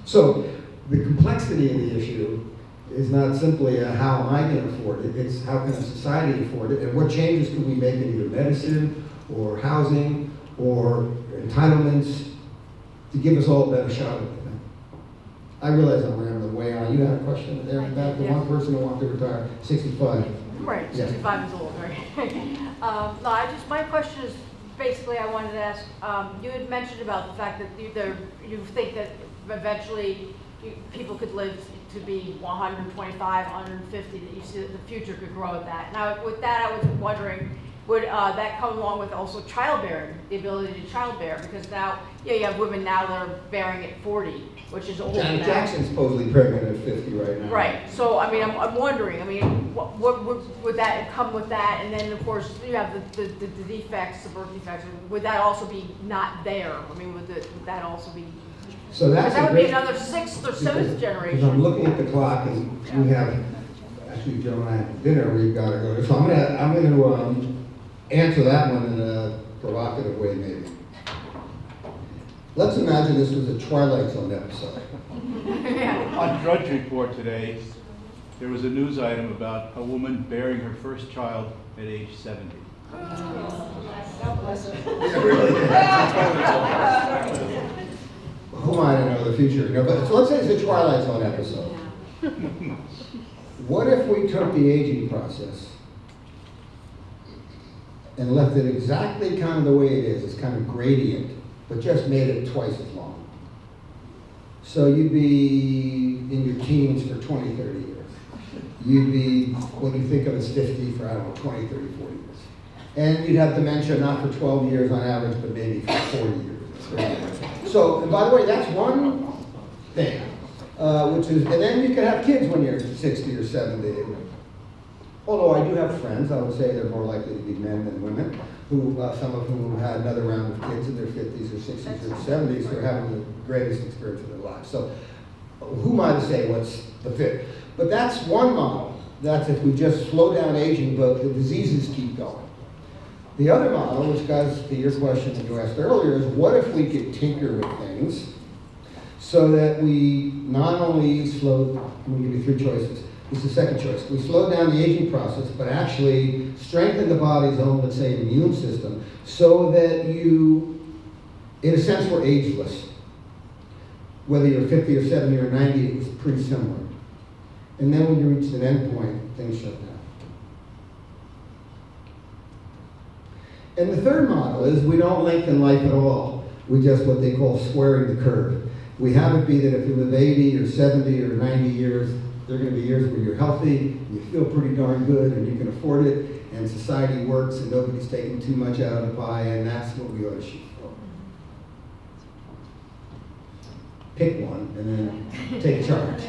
Speaker 3: So the complexity of the issue is not simply how am I going to afford it, it's how can a society afford it, and what changes can we make in either medicine or housing or entitlements to give us all a better shot at it. I realize I'm rambling way on. You had a question there about the one person who wanted to retire 65.
Speaker 10: Right,
Speaker 3: Yeah.
Speaker 10: 65 is old, right? No, my question is, basically I wanted to ask, you had mentioned about the fact that you think that eventually people could live to be 125, 150, that you see that the future could grow with that. Now, with that, I was wondering, would that come along with also childbearing, the ability to childbear? Because now, you have women now that are bearing at 40, which is old
Speaker 3: Janet
Speaker 10: now.
Speaker 3: Jackson's supposedly pregnant at 50 right now.
Speaker 10: Right. So, I'm wondering, what would that come with that? And then, of course, you have the defects, the birth defects. Would that also be not there? Would that also be?
Speaker 3: So that's
Speaker 10: That would be another 6th or 7th
Speaker 3: Because
Speaker 10: generation.
Speaker 3: I'm looking at the clock, and we have, actually, Joe and I have dinner we've got to go to. So I'm going to answer that one in a provocative way, maybe. Let's imagine this was a Twilight Zone episode.
Speaker 6: On Drudge Report today, there was a news item about a woman bearing her first child at age 70.
Speaker 5: God bless her.
Speaker 3: Who am I to know the future? But so let's say it's a Twilight Zone episode. What if we took the aging process and left it exactly kind of the way it is? It's kind of gradient, but just made it twice as long. So you'd be in your teens for 20, 30 years. You'd be, what you think of as 50 for, 20, 30, 40 years. And you'd have dementia not for 12 years on average, but maybe for 40 years. So, and by the way, that's one thing, which is, and then you can have kids when you're 60 or 70. Although I do have friends, I would say they're more likely to be men than women, who some of whom had another round of kids in their 50s or 60s or 70s who are having the greatest experience of their lives. So who am I to say what's the fit? But that's one model. That's if we just slow down aging, but the diseases keep going. The other model, which goes to your question that you asked earlier, is what if we could tinker with things so that we not only I'm going to give you 3 choices. This is the second choice. We slow down the aging process, but actually strengthen the body's own, let's say, immune system, so that you, in a sense, we're ageless. Whether you're 50 or 70 or 90, it's pretty similar. And then when you reach an end point, things shut down. And the third model is we don't lengthen life at all. We just what they call squaring the curve. We have it be that if you live 80 or 70 or 90 years, there are going to be years where you're healthy, you feel pretty darn good, and you can afford it, and society works, and nobody's taking too much out of the pie, and that's what we ought to shoot for. Pick one, and then take charge.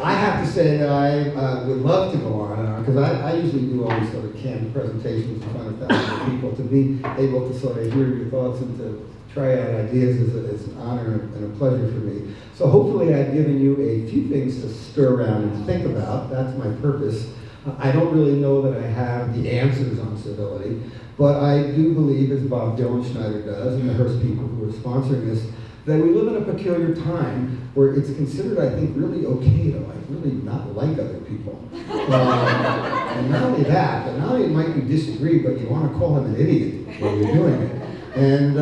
Speaker 3: I have to say that I would love to go on, because I usually do all these sort of canned presentations in front of thousands of people. To be able to sort of hear your thoughts and to try out ideas is an honor and a pleasure for me. So hopefully I've given you a few things to stir around and think about. That's my purpose. I don't really know that I have the answers on civility, but I do believe, as Bob Dylan Schneider does, and the Hearst people who are sponsoring this, that we live in a peculiar time where it's considered, I think, really okay to really not like other people. And not only that, but not only might you disagree, but you want to call him an idiot while you're doing it. And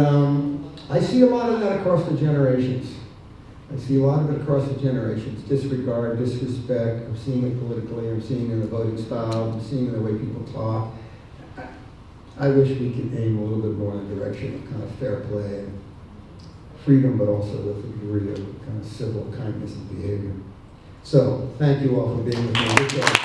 Speaker 3: I see a lot of that across the generations. I see a lot of it across the generations. Disregard, disrespect. I'm seeing it politically. I'm seeing it in the voting styles. I'm seeing it in the way people talk. I wish we could aim a little bit more in the direction of kind of fair play and freedom, but also with a degree of kind of civil kindness and behavior. So, thank you all for being with me.